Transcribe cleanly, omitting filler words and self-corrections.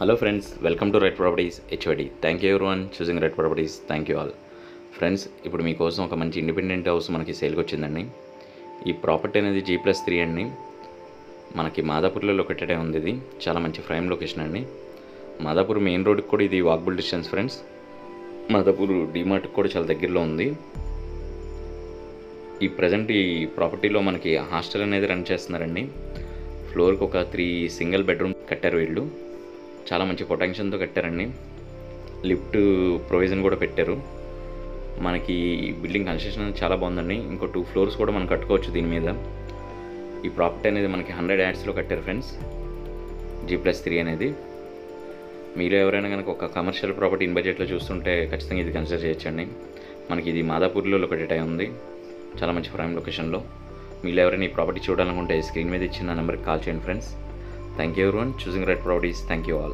Hello friends, welcome to right properties HOD. Thank you everyone choosing right properties. Thank you all. Friends, ఇప్పుడు మీకోసం ఒక మంచి independent house మనకి సేల్కి వచ్చిందండి. ఈ ప్రాపర్టీ అనేది G+3 అండి. మనకి మాదాపూర్లో లొకేటెడ్ ఉంది. ఇది చాలా మంచి ప్రైమ్ లొకేషన్ అండి. మాదాపూర్ మెయిన్ రోడ్కి కూడా ఇది వాకబుల్ డిస్టెన్స్ ఫ్రెండ్స్. మాదాపూర్ డిమార్ట్కి కూడా చాలా దగ్గరలో ఉంది. ఈ ప్రజెంట్ ఈ ప్రాపర్టీలో మనకి హాస్టల్ అనేది రన్ చేస్తున్నారండి. ఫ్లోర్కి ఒక 3 సింగిల్ బెడ్రూమ్ కట్టారు వీళ్ళు. చాలా మంచి పొటెన్షియల్తో కట్టారండి. లిఫ్ట్ ప్రొవిజన్ కూడా పెట్టారు. మనకి బిల్డింగ్ కన్స్ట్రక్షన్ అనేది చాలా బాగుందండి. ఇంకో 2 ఫ్లోర్స్ కూడా మనం కట్టుకోవచ్చు దీని మీద. ఈ ప్రాపర్టీ అనేది మనకి 100 యాడ్స్లో కట్టారు ఫ్రెండ్స్. G+3 అనేది. మీరు ఎవరైనా కనుక ఒక కమర్షియల్ ప్రాపర్టీ ఇన్ బడ్జెట్లో చూస్తుంటే ఖచ్చితంగా ఇది కన్సిడర్ చేయొచ్చండి. మనకి ఇది మాదాపూర్లో లొకేటెడ్ అయి ఉంది. చాలా మంచి ప్రైమ్ లొకేషన్లో. మీరు ఎవరైనా ఈ ప్రాపర్టీ చూడాలనుకుంటే స్క్రీన్ మీద ఇచ్చిన నెంబర్కి కాల్ చేయండి friends. Thank you everyone choosing right properties. Thank you all.